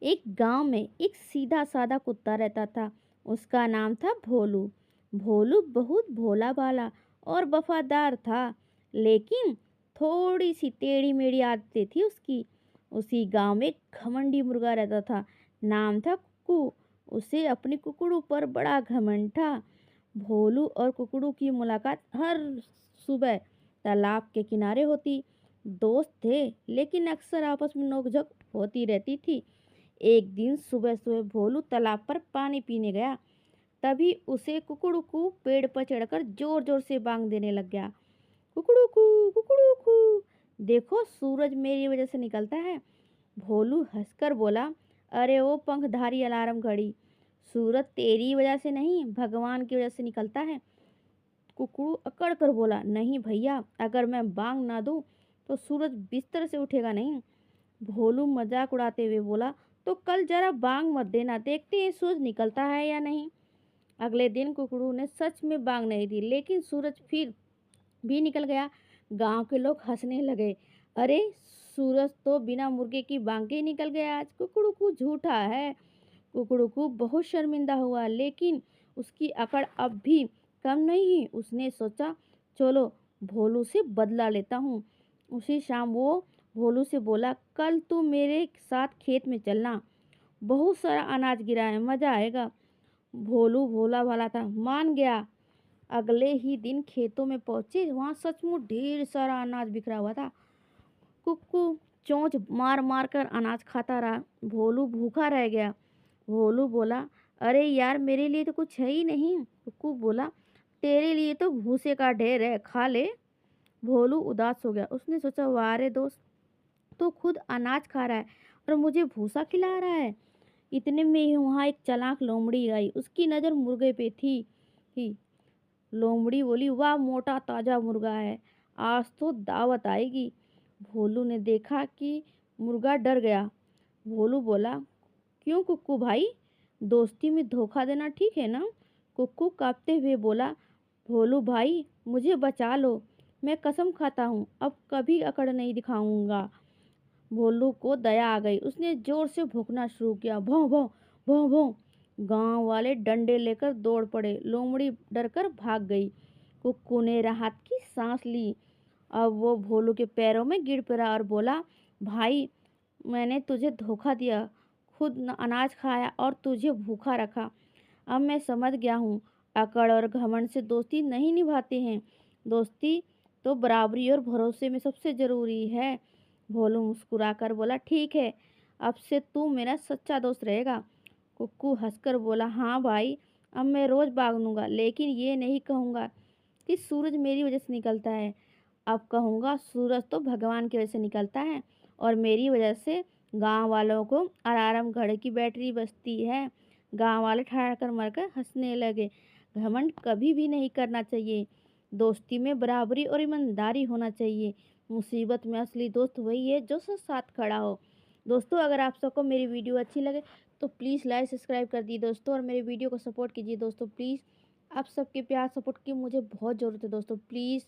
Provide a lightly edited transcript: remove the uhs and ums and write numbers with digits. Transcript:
एक गांव में एक सीधा साधा कुत्ता रहता था। उसका नाम था भोलू। भोलू बहुत भोला भाला और वफादार था, लेकिन थोड़ी सी टेढ़ी मेढ़ी आदतें थी उसकी। उसी गांव में एक घमंडी मुर्गा रहता था। नाम था कुकू। उसे अपनी कुकड़ू पर बड़ा घमंड था। भोलू और कुकड़ू की मुलाकात हर सुबह तालाब के किनारे होती। दोस्त थे, लेकिन अक्सर आपस में नोकझोंक होती रहती थी। एक दिन सुबह सुबह भोलू तालाब पर पानी पीने गया। तभी उसे कुकड़ू पेड़ पर चढ़कर जोर जोर से बांग देने लग गया। कुकड़ू कुकड़ू, देखो सूरज मेरी वजह से निकलता है। भोलू हंसकर बोला, अरे ओ पंखधारी अलार्म घड़ी, सूरज तेरी वजह से नहीं, भगवान की वजह से निकलता है। कुकड़ू अकड़ कर बोला, नहीं भैया, अगर मैं बांग ना दूं तो सूरज बिस्तर से उठेगा नहीं। भोलू मजाक उड़ाते हुए बोला, तो कल जरा बांग मत देना, देखते हैं सूरज निकलता है या नहीं। अगले दिन कुकड़ू ने सच में बांग नहीं दी, लेकिन सूरज फिर भी निकल गया। गांव के लोग हंसने लगे। अरे, सूरज तो बिना मुर्गे की बांग के ही निकल गया आज, कुकड़ू झूठा है। कुकड़ू बहुत शर्मिंदा हुआ, लेकिन उसकी अकड़ अब भी कम नहीं हुई। उसने सोचा, चलो भोलू से बदला लेता हूँ। उसी शाम वो भोलू से बोला, कल तू मेरे साथ खेत में चलना, बहुत सारा अनाज गिरा है, मजा आएगा। भोलू भोला भाला था, मान गया। अगले ही दिन खेतों में पहुंचे, वहां सचमुच ढेर सारा अनाज बिखरा हुआ था। कुक्कू चोंच मार मार कर अनाज खाता रहा। भोलू भूखा रह गया। भोलू बोला, अरे यार, मेरे लिए तो कुछ है ही नहीं। कुक्कू बोला, तेरे लिए तो भूसे का ढेर है, खा ले। भोलू उदास हो गया। उसने सोचा, वाह रे दोस्त, तो खुद अनाज खा रहा है और मुझे भूसा खिला रहा है। इतने में ही वहां एक चालाक लोमड़ी आई। उसकी नजर मुर्गे पे थी। लोमड़ी बोली, वाह, मोटा ताजा मुर्गा है, आज तो दावत आएगी। भोलू ने देखा कि मुर्गा डर गया। भोलू बोला, क्यों कुक्कू भाई, दोस्ती में धोखा देना ठीक है ना? कुक्कू कांपते हुए बोला, भोलू भाई, मुझे बचा लो, मैं कसम खाता हूँ अब कभी अकड़ नहीं दिखाऊंगा। भोलू को दया आ गई। उसने जोर से भौंकना शुरू किया, भौं भौं भौं भौं। गांव वाले डंडे लेकर दौड़ पड़े। लोमड़ी डरकर भाग गई। कुक्कू ने राहत की सांस ली। अब वो भोलू के पैरों में गिर पड़ा और बोला, भाई, मैंने तुझे धोखा दिया, खुद अनाज खाया और तुझे भूखा रखा। अब मैं समझ गया हूँ, अकड़ और घमंड से दोस्ती नहीं निभाते हैं। दोस्ती तो बराबरी और भरोसे में सबसे जरूरी है। भोलू मुस्कुराकर बोला, ठीक है, अब से तू मेरा सच्चा दोस्त रहेगा। कुक्कू हंसकर बोला, हाँ भाई, अब मैं रोज भाग लूंगा, लेकिन ये नहीं कहूँगा कि सूरज मेरी वजह से निकलता है। अब कहूँगा, सूरज तो भगवान की वजह से निकलता है और मेरी वजह से गांव वालों को अलार्म घड़ी की बैटरी बचती है। गांव वाले ठहाकर मरकर हंसने लगे। घमंड कभी भी नहीं करना चाहिए। दोस्ती में बराबरी और ईमानदारी होना चाहिए। मुसीबत में असली दोस्त वही है जो साथ खड़ा हो। दोस्तों, अगर आप सबको मेरी वीडियो अच्छी लगे तो प्लीज़ लाइक सब्सक्राइब कर दिए दोस्तों, और मेरे वीडियो को सपोर्ट कीजिए दोस्तों, प्लीज़। आप सबके प्यार सपोर्ट की मुझे बहुत ज़रूरत है दोस्तों, प्लीज़।